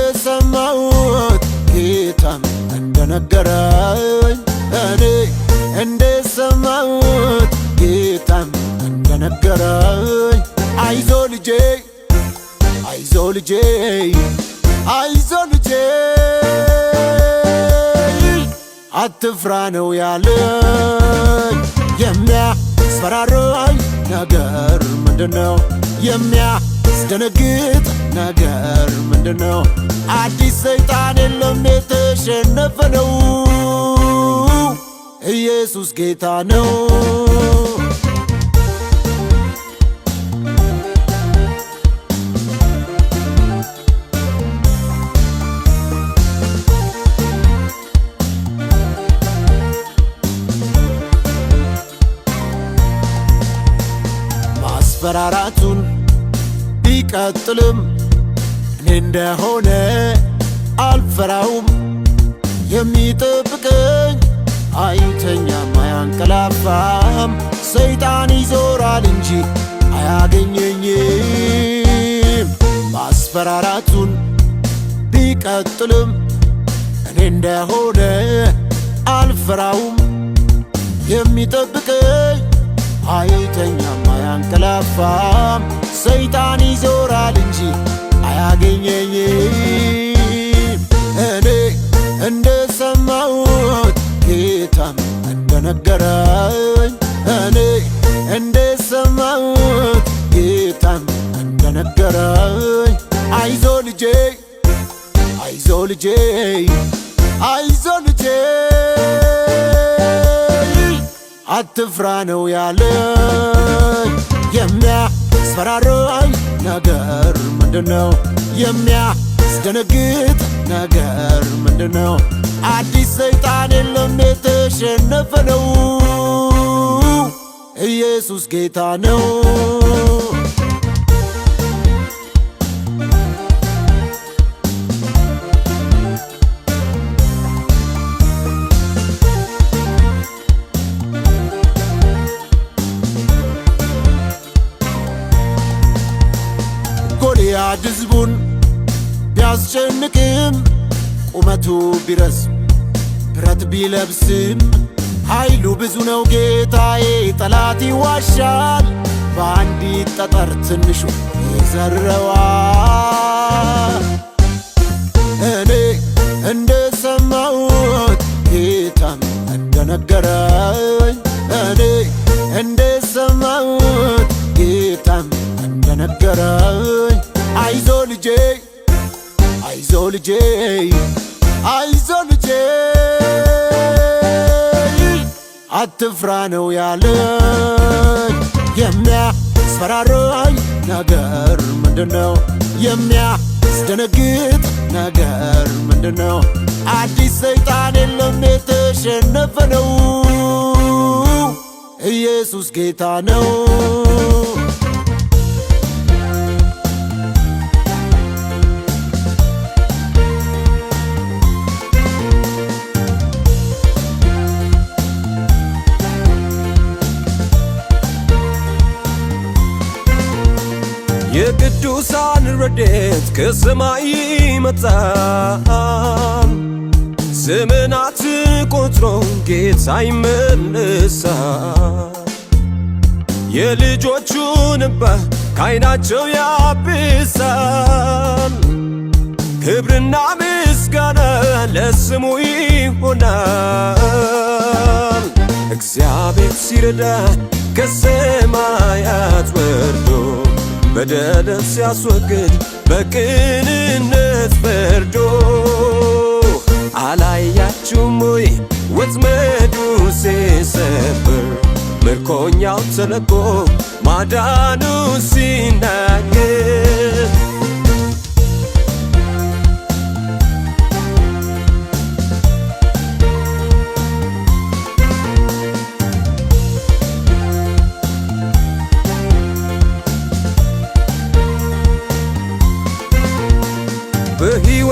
እንደሰማሁት ጌታም እንደነገረኝ እኔ እንደሰማሁት ጌታም እንደነገረኝ አይዞ ልጄ አይዞ ልጄ አይዞ ልጄ አትፍራ ነው ያለኝ። የሚያስፈራራኝ ነገር ምንድነው? የሚያስደነግጥ ነገር ምንድነው? አዲስ ሰይጣን የለም የተሸነፈ ነው። ኢየሱስ ጌታ ነው። ማስፈራራቱን ቢቀጥልም እኔ እንደሆነ አልፈራውም። የሚጠብቀኝ አይተኛም አያንቀላፋም። ሰይጣን ይዞራል እንጂ አያገኘኝም። ማስፈራራቱን ቢቀጥልም እኔ እንደሆነ አልፈራውም። የሚጠብቀኝ አይተኛም አያንቀላፋም። ሰይጣን ይዞራል እንጂ አያገኘኝም። እኔ እንደሰማሁት ጌታም እንደነገረኝ እኔ እንደሰማሁት ጌታም እንደነገረኝ አይዞ ልጄ አይዞ ልጄ አይዞ ልጄ አትፍራ ነው ያለኝ። የሚያስፈራራኝ ነገር ምንድነው? የሚያስደነግጥ ነገር ምንድነው? አዲስ ሰይጣን የለም የተሸነፈ ነው። ኢየሱስ ጌታ ነው። ጎልያድ ሕዝቡን ቢያስጨንቅም ቁመቱ ቢረዝም ብረት ቢለብስም ኃይሉ ብዙ ነው ጌታዬ። ጠላት ይዋሻል በአንዲት ጠጠር ትንሹ ይዘረዋል። እኔ እንደሰማሁት ጌታም እንደነገረኝ እኔ እንደሰማሁት ጌታም እንደነገረኝ አይዞ ልጄ አይዞ ልጄ አይዞ ልጄ አትፍራ ነው ያለኝ። የሚያስፈራራኝ ነገር ምንድነው? የሚያስደነግጥ ነገር ምንድነው? አዲስ ሰይጣን የለም የተሸነፈ ነው። ኢየሱስ ጌታ ነው። የቅዱሳን ረድኤት ከሰማይ ይመጣል። ዘመናት ቆጥሮ ጌታ ይመልሳል። የልጆቹን እንባ ከዓይናቸው ያብሳል። ክብርና ምስጋና ለስሙ ይሆናል። እግዚአብሔር ሲረዳ ከሰማያት ወርዶ በደልን ሲያስወግድ በቅንነት ፈርዶ አላያችሁም ወይ ወጥመዱ ሲሰበር ምርኮኛው ተለቆ ማዳኑ ሲናገር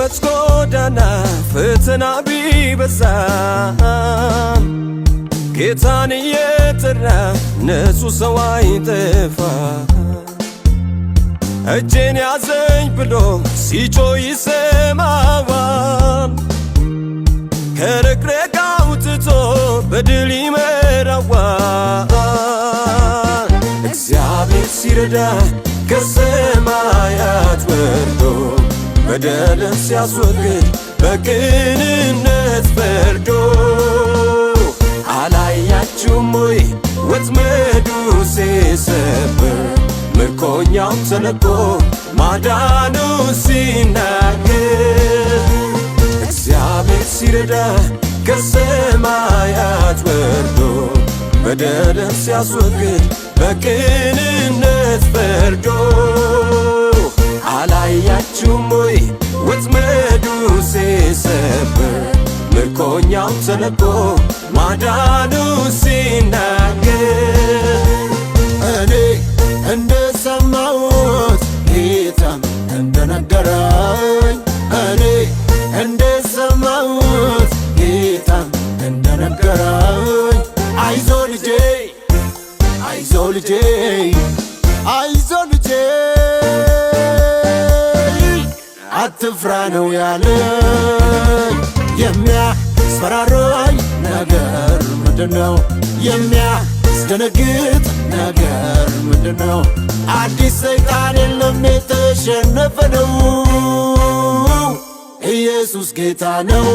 በሕይወት ጎዳና ፈተና ቢበዛም ጌታን እየጠራ ንጹሕ ሰው አይጠፋ። እጄን ያዘኝ ብሎ ሲጮህ ይሰማዋል። ከረግረግ አውጥቶ በድል ይመራዋል። እግዚአብሔር ሲረዳ ከሰማያት ወርዶ በደልን ሲያስወግድ በቅንነት ፈርዶ አላያችሁም ወይ ወጥመዱ ሲሰበር ምርኮኛው ተለቆ ማዳኑ ሲናገር። እግዚአብሔር ሲረዳ ከሰማያት ወርዶ በደልን ሲያስወግድ በቅንነት ፈርዶ አላያችሁም ወይ ወጥመዱ ሲሰበር ምርኮኛው ተለቆ ማዳኑ ሲናገር። እኔ እንደሰማሁት ጌታም እንደነገረኝ እኔ እንደሰማሁት ጌታም እንደነገረኝ አይዞ ልጄ አይዞ ልጄ አይዞ ልጄ አትፍራ ነው ያለኝ። የሚያስፈራራኝ ነገር ምንድነው? የሚያስደነግጥ ነገር ምንድነው? አዲስ ሰይጣን የለም የተሸነፈ ነው። ኢየሱስ ጌታ ነው።